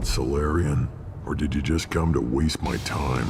Solarian? Or did you just come to waste my time?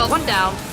One down.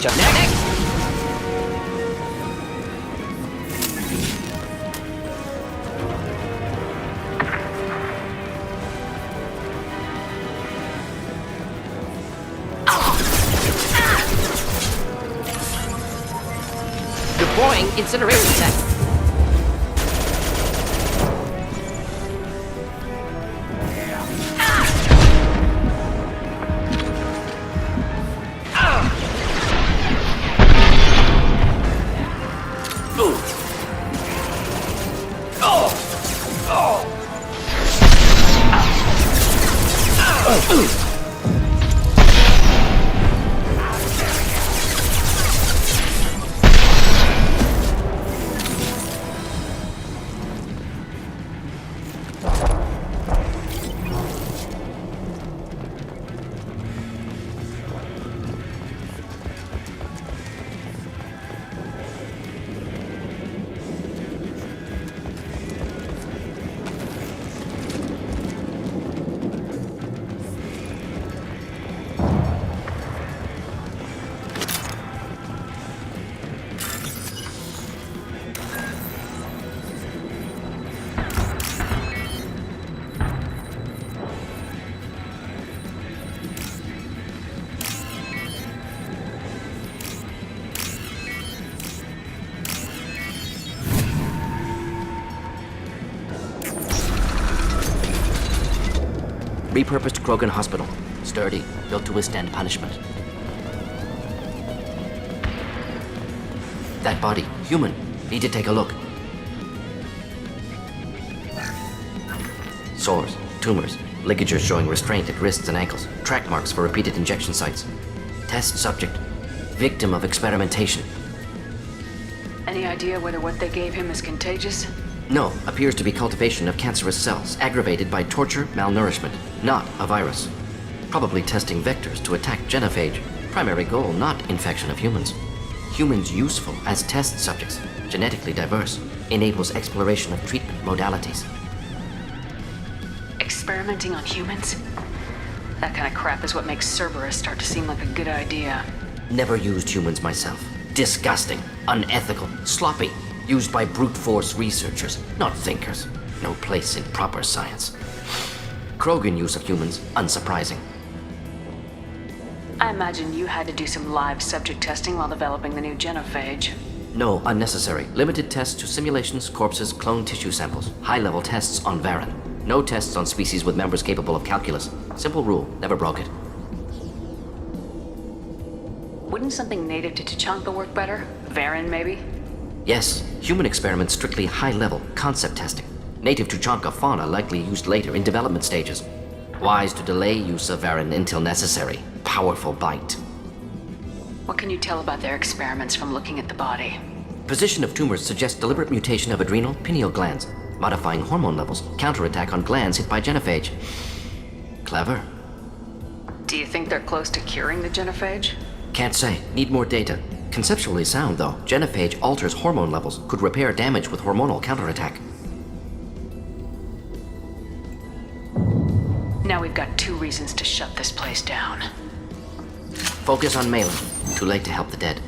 Genetic! Deploying incineration tech. Repurposed Krogan Hospital. Sturdy, built to withstand punishment. That body, human. Need to take a look. Sores, tumors, ligatures showing restraint at wrists and ankles, track marks for repeated injection sites. Test subject, victim of experimentation. Any idea whether what they gave him is contagious? No, appears to be cultivation of cancerous cells, aggravated by torture, malnourishment, not a virus. Probably testing vectors to attack genophage. Primary goal, not infection of humans. Humans useful as test subjects, genetically diverse, enables exploration of treatment modalities. Experimenting on humans? That kind of crap is what makes Cerberus start to seem like a good idea. Never used humans myself. Disgusting, unethical, sloppy. Used by brute force researchers, not thinkers. No place in proper science. Krogan use of humans, unsurprising. I imagine you had to do some live subject testing while developing the new genophage. No, unnecessary. Limited tests to simulations, corpses, cloned tissue samples. High-level tests on Varen. No tests on species with members capable of calculus. Simple rule, never broke it. Wouldn't something native to Tuchanka work better? Varen, maybe? Yes, human experiments strictly high-level, concept testing. Native Tuchanka fauna likely used later in development stages. Wise to delay use of Varen until necessary. Powerful bite. What can you tell about their experiments from looking at the body? Position of tumors suggests deliberate mutation of adrenal, pineal glands, modifying hormone levels, counterattack on glands hit by genophage. Clever. Do you think they're close to curing the genophage? Can't say. Need more data. Conceptually sound, though. Genophage alters hormone levels, could repair damage with hormonal counterattack. Now we've got 2 reasons to shut this place down. Focus on Malin. Too late to help the dead.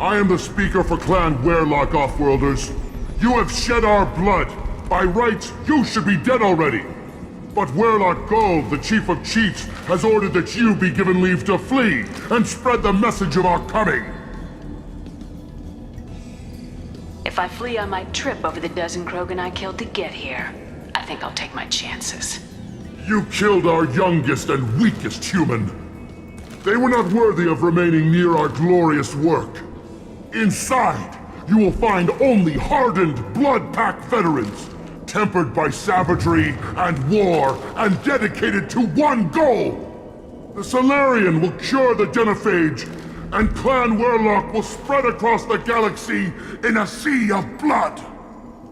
I am the speaker for Clan Werlock, Offworlders. You have shed our blood. By rights, you should be dead already. But Werlock Gold, the Chief of Chiefs, has ordered that you be given leave to flee and spread the message of our coming. If I flee, I might trip over the dozen Krogan I killed to get here. I think I'll take my chances. You killed our youngest and weakest human. They were not worthy of remaining near our glorious work. Inside, you will find only hardened, blood-packed veterans, tempered by savagery and war, and dedicated to one goal. The Solarian will cure the genophage, and Clan Warlock will spread across the galaxy in a sea of blood.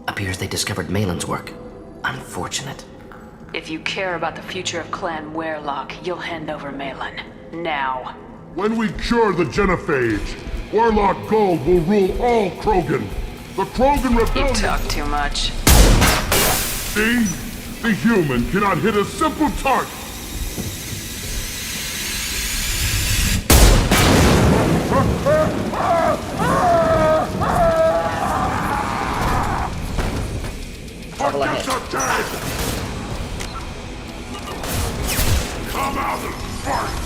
Appears they discovered Malin's work. Unfortunate. If you care about the future of Clan Warlock, you'll hand over Malin. Now. When we cure the genophage, Warlock Gold will rule all Krogan. The Krogan Rebellion... You talk too much. See? The human cannot hit a simple target. Trouble ahead. Come out and fight!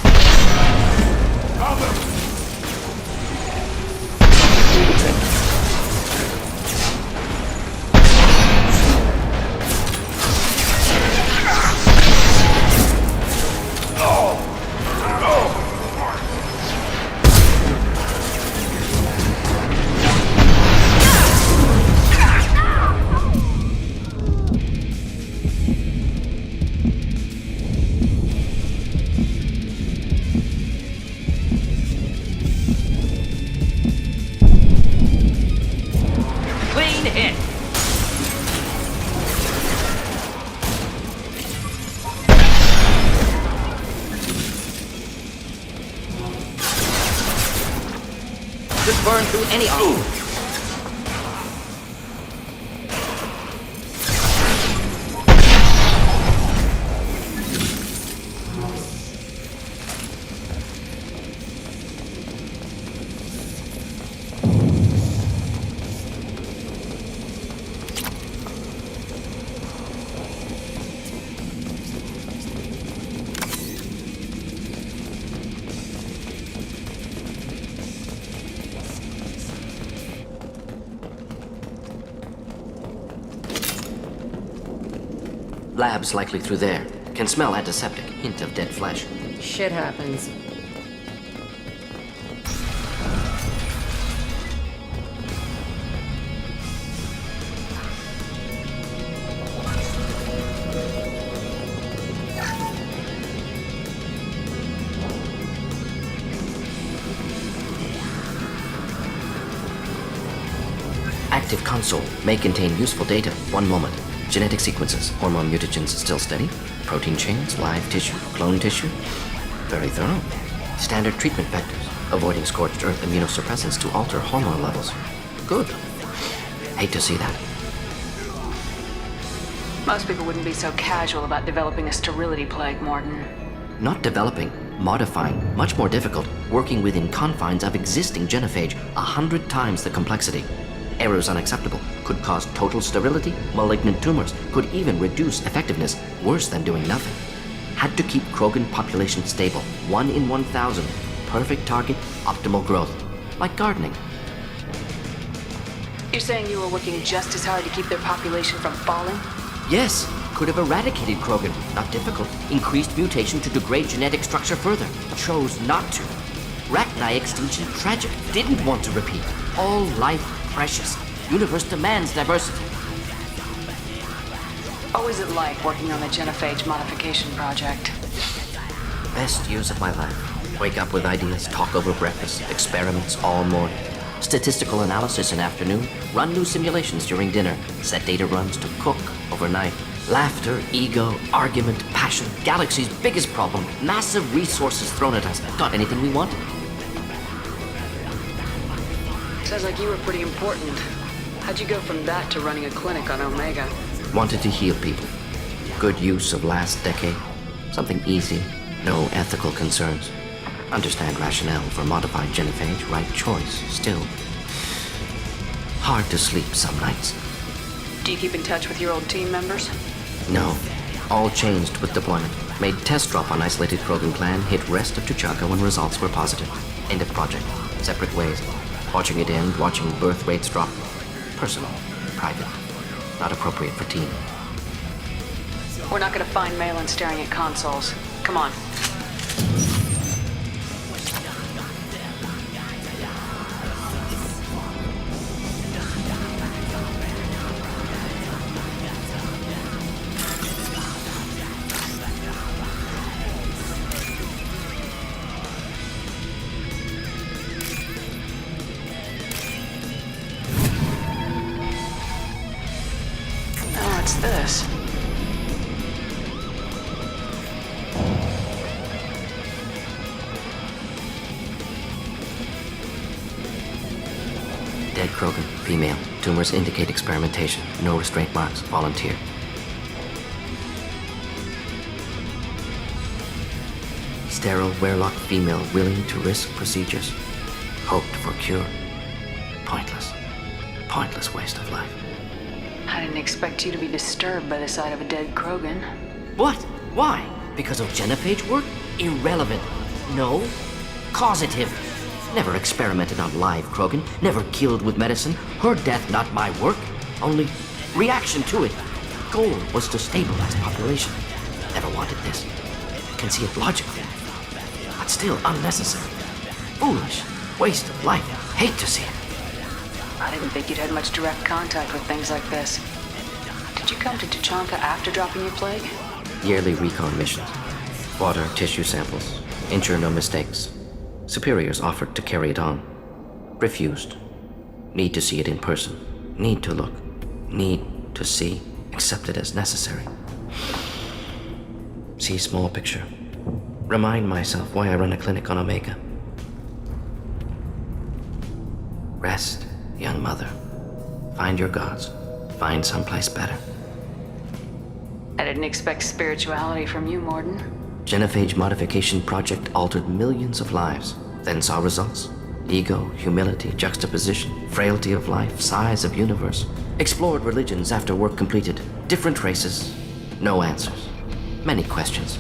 Burn through any armor. Labs likely through there. Can smell antiseptic. Hint of dead flesh. Shit happens. Active console may contain useful data. One moment. Genetic sequences, hormone mutagens still steady, protein chains, live tissue, clone tissue. Very thorough. Standard treatment vectors, avoiding scorched earth immunosuppressants to alter hormone levels. Good. Hate to see that. Most people wouldn't be so casual about developing a sterility plague, Mordin. Not developing, modifying, much more difficult, working within confines of existing genophage, 100 times the complexity. Errors unacceptable, could cause total sterility, malignant tumors, could even reduce effectiveness, worse than doing nothing. Had to keep Krogan population stable, 1 in 1,000, perfect target, optimal growth, like gardening. You're saying you were working just as hard to keep their population from falling? Yes, could have eradicated Krogan, not difficult. Increased mutation to degrade genetic structure further, chose not to. Rachni extinction tragic, didn't want to repeat. All life precious. Universe demands diversity. What was it like working on the genophage modification project? Best years of my life. Wake up with ideas, talk over breakfast, experiments all morning. Statistical analysis in afternoon, run new simulations during dinner, set data runs to cook overnight. Laughter, ego, argument, passion, galaxy's biggest problem, massive resources thrown at us. Got anything we wanted. Sounds like you were pretty important. How'd you go from that to running a clinic on Omega? Wanted to heal people. Good use of last decade. Something easy, no ethical concerns. Understand rationale for modified genophage, right choice, still. Hard to sleep some nights. Do you keep in touch with your old team members? No. All changed with deployment. Made test drop on isolated Krogan clan, hit rest of T'Chaka when results were positive. End of project. Separate ways. Watching it end, watching birth rates drop. Personal. Private. Not appropriate for team. We're not gonna find Malin staring at consoles. Come on. this? Dead Krogan, female. Tumors indicate experimentation. No restraint marks. Volunteer. Sterile Werelock female willing to risk procedures. Hoped for cure. Pointless. Pointless waste of life. I didn't expect you to be disturbed by the sight of a dead Krogan. What? Why? Because of genophage work? Irrelevant. No. Causative. Never experimented on live Krogan. Never killed with medicine. Her death, not my work. Only reaction to it. Goal was to stabilize population. Never wanted this. Can see it logically. But still unnecessary. Foolish. Waste of life. Hate to see it. I didn't think you'd had much direct contact with things like this. Did you come to Tuchanka after dropping your plague? Yearly recon missions. Water, tissue samples. Ensure no mistakes. Superiors offered to carry it on. Refused. Need to see it in person. Need to look. Need to see. Accepted as necessary. See small picture. Remind myself why I run a clinic on Omega. Rest, young mother. Find your gods. Find someplace better. I didn't expect spirituality from you, Mordin. Genophage modification project altered millions of lives, then saw results. Ego, humility, juxtaposition, frailty of life, size of universe. Explored religions after work completed. Different races. No answers. Many questions.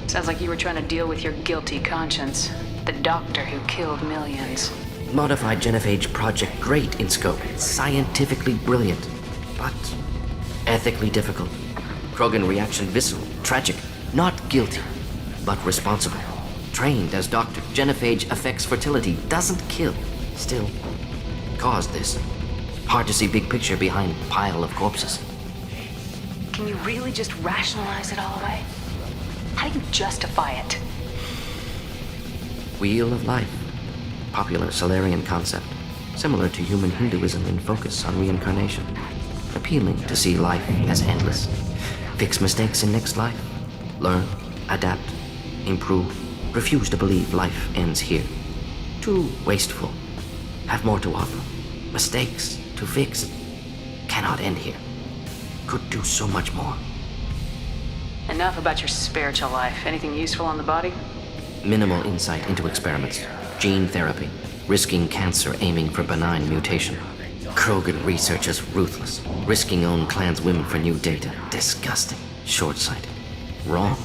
Sounds like you were trying to deal with your guilty conscience. The doctor who killed millions. Modified genophage project great in scope. Scientifically brilliant. But ethically difficult. Krogan reaction visceral, tragic. Not guilty, but responsible. Trained as doctor, genophage affects fertility, doesn't kill. Still, caused this. Hard to see big picture behind pile of corpses. Can you really just rationalize it all away? How do you justify it? Wheel of life. Popular Solarian concept. Similar to human Hinduism in focus on reincarnation. Appealing to see life as endless. Fix mistakes in next life. Learn, adapt, improve. Refuse to believe life ends here. Too wasteful. Have more to offer. Mistakes to fix. Cannot end here. Could do so much more. Enough about your spiritual life. Anything useful on the body? Minimal insight into experiments. Gene therapy. Risking cancer aiming for benign mutation. Krogan research is ruthless. Risking own clan's women for new data. Disgusting. Short-sighted. Wrong.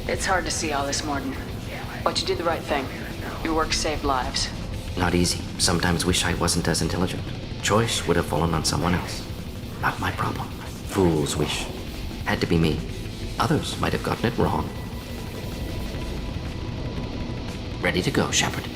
It's hard to see all this, Mordin. But you did the right thing. Your work saved lives. Not easy. Sometimes wish I wasn't as intelligent. Choice would have fallen on someone else. Not my problem. Fool's wish. Had to be me. Others might have gotten it wrong. Ready to go, Shepard.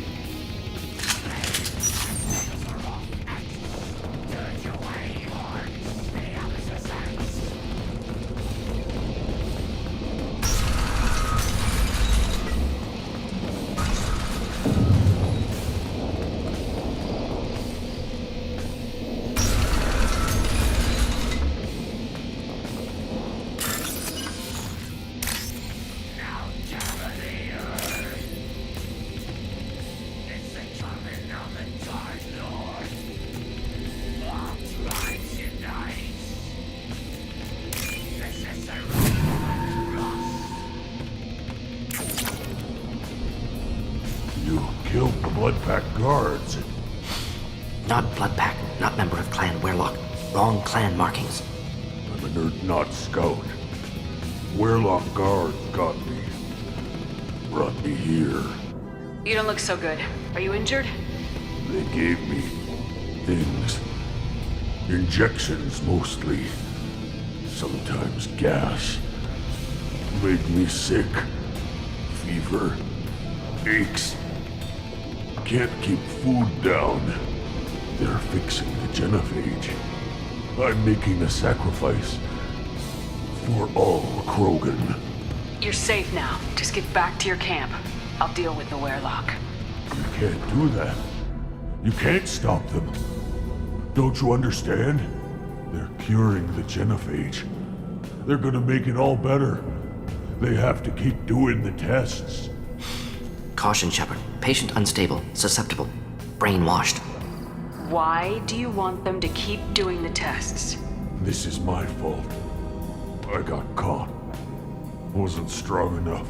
Killed the Blood Pack guards. Not Blood Pack, not member of Clan Werelock. Wrong clan markings. I'm a nerd, not scout. Werelock guards got me. Brought me here. You don't look so good. Are you injured? They gave me things. Injections mostly. Sometimes gas. Made me sick. Fever. Aches. Can't keep food down. They're fixing the genophage. I'm making a sacrifice. For all Krogan. You're safe now. Just get back to your camp. I'll deal with the Werelock. You can't do that. You can't stop them. Don't you understand? They're curing the genophage. They're gonna make it all better. They have to keep doing the tests. Caution, Shepard. Patient unstable, susceptible, brainwashed. Why do you want them to keep doing the tests? This is my fault. I got caught. Wasn't strong enough.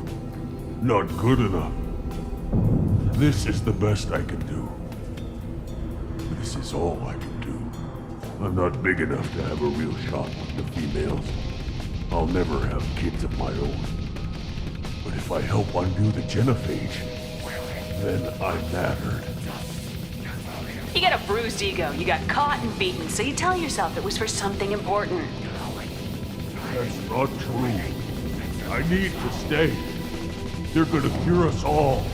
Not good enough. This is the best I can do. This is all I can do. I'm not big enough to have a real shot with the females. I'll never have kids of my own. But if I help undo the genophage, then I'm mattered. You got a bruised ego. You got caught and beaten, so you tell yourself it was for something important. That's not true. I need to stay. They're gonna cure us all.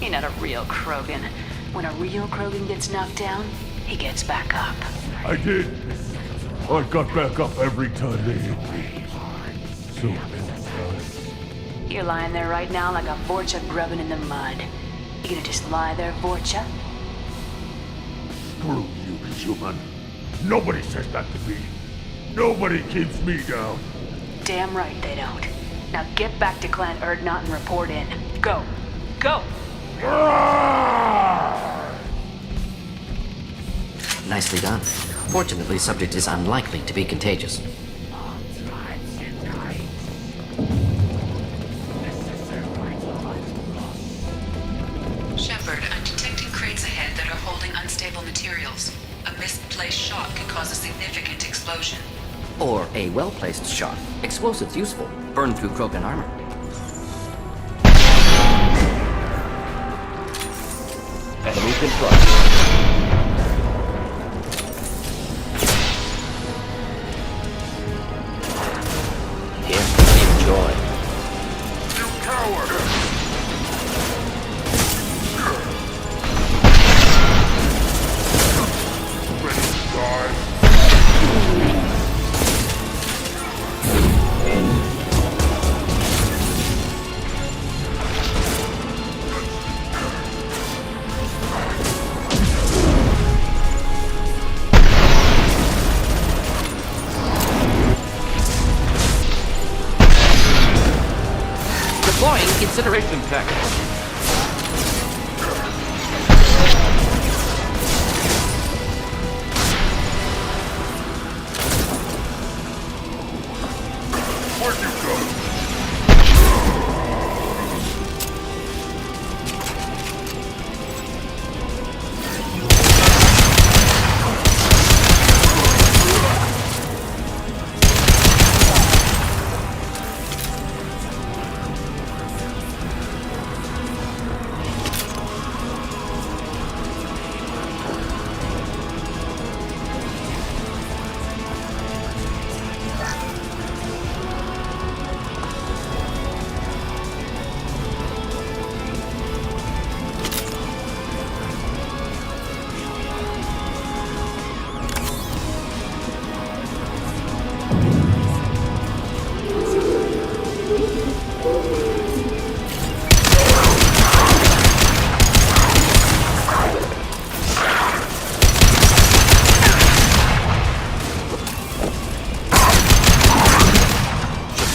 You're not a real Krogan. When a real Krogan gets knocked down, he gets back up. I did. I got back up every time they hit me. So many times. You're lying there right now like a Vorcha grubbing in the mud. You gonna just lie there, Vorcha? Screw you, human. Nobody says that to me. Nobody keeps me down. Damn right they don't. Now get back to Clan Erdnot and report in. Go. Go! Nicely done. Fortunately, subject is unlikely to be contagious. Shepard, I'm detecting crates ahead that are holding unstable materials. A misplaced shot could cause a significant explosion. Or a well-placed shot. Explosives useful. Burn through Krogan armor. Enemy confronted. Enjoy. You coward! Ready to die? Deploying incineration tech. Where'd you go?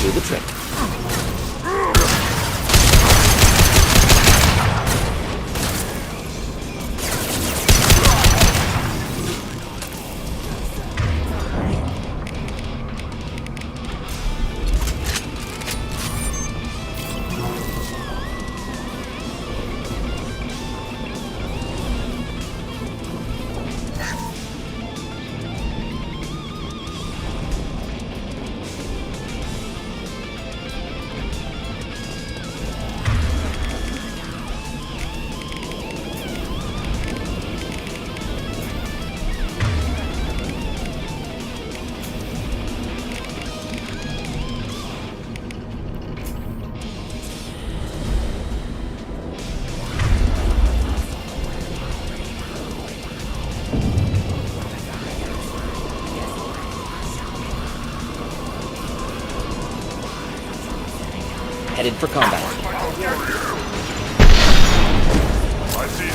Do the trick. Headed for combat. I see.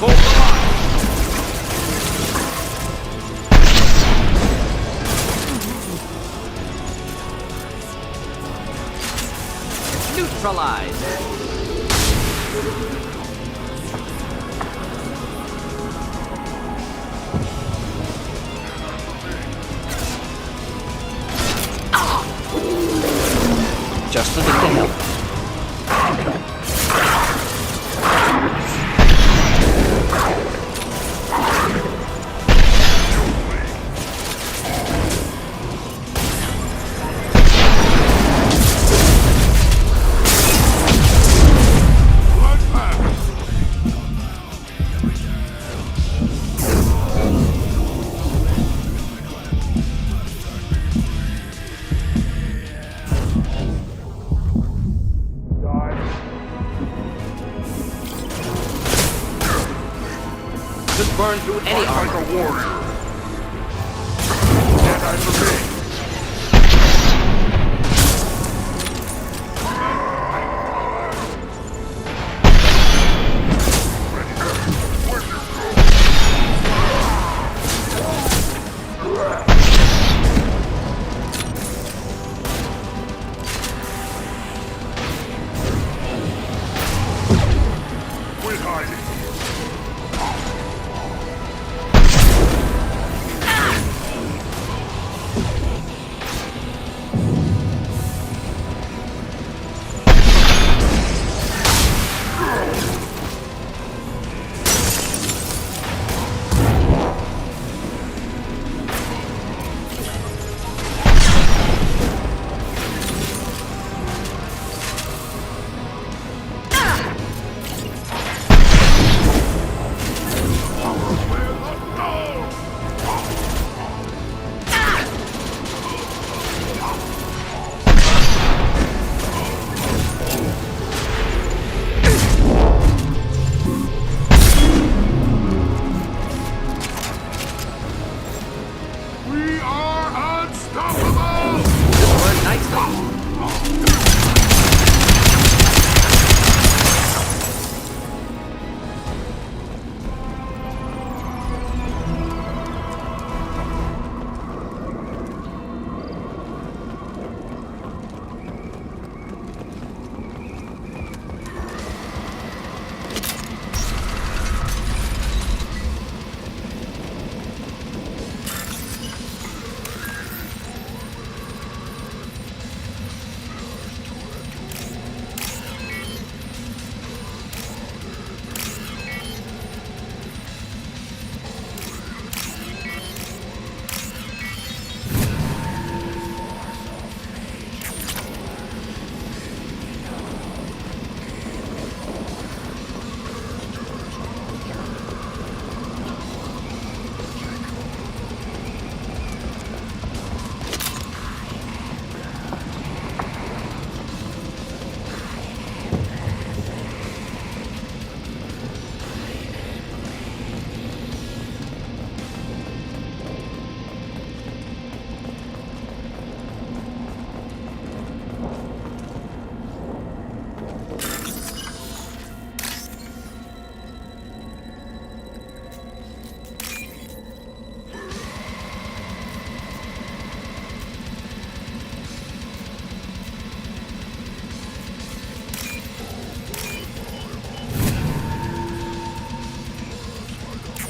Hold the line! Neutralized! Just a bit to help. Just burn through any armor. Like a warrior. Jedi for me. Quit hiding. We are unstoppable! Just burn nicely.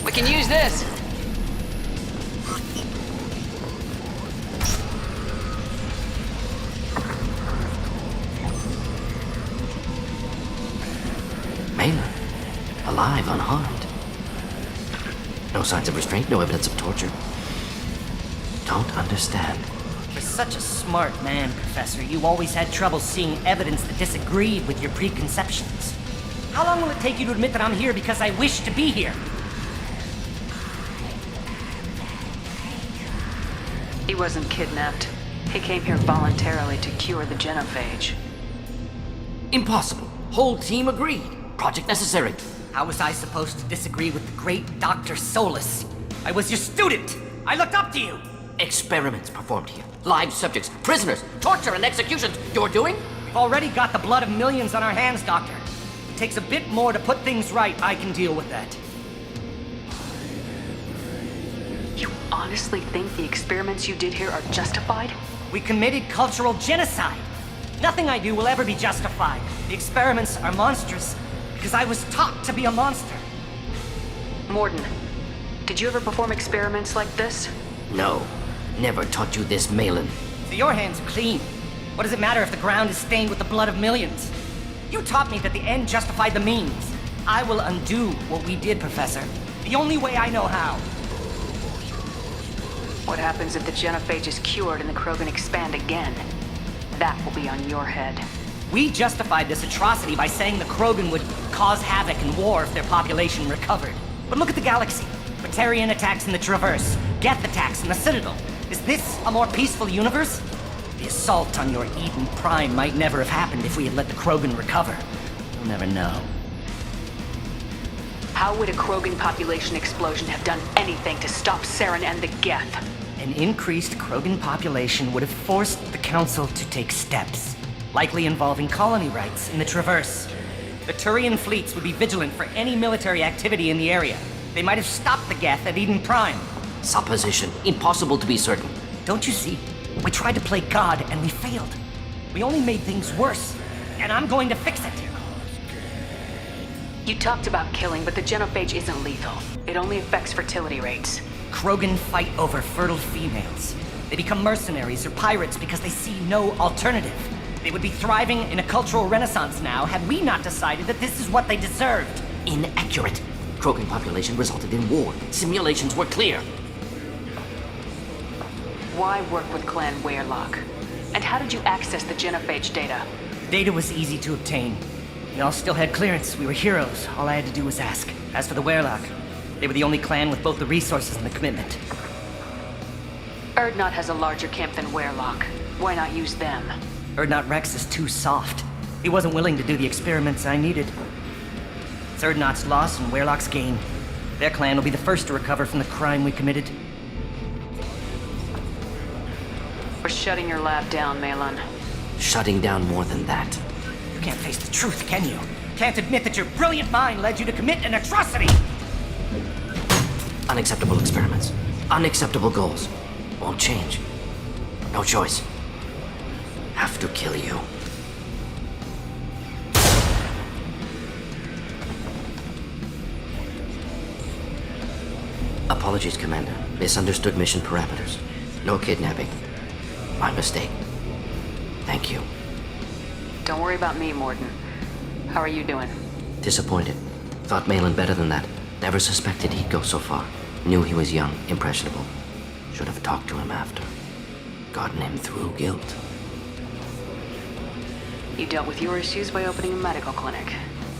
We can use this. Mainland, alive, unharmed. No signs of restraint, no evidence of torture. Don't understand. You're such a smart man, Professor. You always had trouble seeing evidence that disagreed with your preconceptions. How long will it take you to admit that I'm here because I wish to be here? He wasn't kidnapped. He came here voluntarily to cure the genophage. Impossible. Whole team agreed. Project necessary. How was I supposed to disagree with the great Dr. Solus? I was your student! I looked up to you! Experiments performed here. Live subjects, prisoners, torture and executions. You're doing? We've already got the blood of millions on our hands, Doctor. It takes a bit more to put things right. I can deal with that. honestly think the experiments you did here are justified? We committed cultural genocide. Nothing I do will ever be justified. The experiments are monstrous because I was taught to be a monster. Mordin, did you ever perform experiments like this? No. Never taught you this, Malin. So your hands are clean. What does it matter if the ground is stained with the blood of millions? You taught me that the end justified the means. I will undo what we did, Professor. The only way I know how. What happens if the genophage is cured and the Krogan expand again? That will be on your head. We justified this atrocity by saying the Krogan would cause havoc and war if their population recovered. But look at the galaxy. Batarian attacks in the Traverse, Geth attacks in the Citadel. Is this a more peaceful universe? The assault on your Eden Prime might never have happened if we had let the Krogan recover. We'll never know. How would a Krogan population explosion have done anything to stop Saren and the Geth? An increased Krogan population would have forced the Council to take steps, likely involving colony rights in the Traverse. The Turian fleets would be vigilant for any military activity in the area. They might have stopped the Geth at Eden Prime. Supposition. Impossible to be certain. Don't you see? We tried to play God and we failed. We only made things worse, and I'm going to fix it. You talked about killing, but the genophage isn't lethal. It only affects fertility rates. Krogan fight over fertile females. They become mercenaries or pirates because they see no alternative. They would be thriving in a cultural renaissance now had we not decided that this is what they deserved. Inaccurate. Krogan population resulted in war. Simulations were clear. Why work with Clan Weirlock? And how did you access the genophage data? The data was easy to obtain. We all still had clearance. We were heroes. All I had to do was ask. As for the Weirlock, they were the only clan with both the resources and the commitment. Erdnot has a larger camp than Weirlock. Why not use them? Erdnot Rex is too soft. He wasn't willing to do the experiments I needed. It's Erdnot's loss and Weirlock's gain. Their clan will be the first to recover from the crime we committed. We're shutting your lab down, Malin. Shutting down more than that. You can't face the truth, can you? Can't admit that your brilliant mind led you to commit an atrocity! Unacceptable experiments. Unacceptable goals. Won't change. No choice. Have to kill you. Apologies, Commander. Misunderstood mission parameters. No kidnapping. My mistake. Thank you. Don't worry about me, Mordin. How are you doing? Disappointed. Thought Malin better than that. Never suspected he'd go so far. Knew he was young, impressionable. Should have talked to him after. Gotten him through guilt. You dealt with your issues by opening a medical clinic.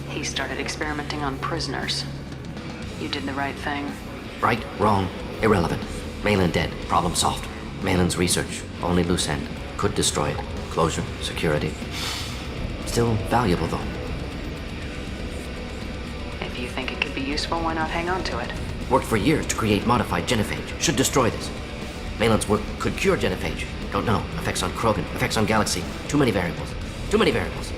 He started experimenting on prisoners. You did the right thing. Right, wrong, irrelevant. Malin dead, problem solved. Malin's research, only loose end. Could destroy it. Closure, security. Still valuable, though. If you think it could be useful, why not hang on to it? Worked for years to create modified genophage. Should destroy this. Malin's work could cure genophage. Don't know. Effects on Krogan, effects on Galaxy. Too many variables. Too many variables.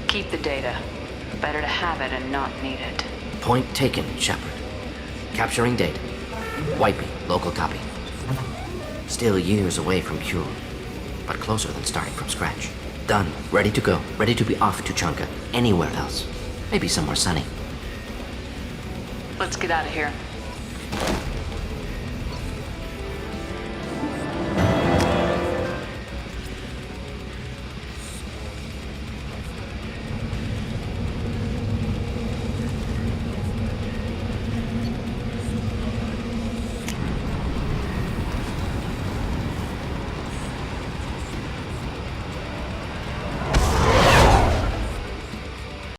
Keep the data. Better to have it and not need it. Point taken, Shepard. Capturing data. Wiping local copy. Still years away from cure, but closer than starting from scratch. Done. Ready to go. Ready to be off to Chunka. Anywhere else. Maybe somewhere sunny. Let's get out of here.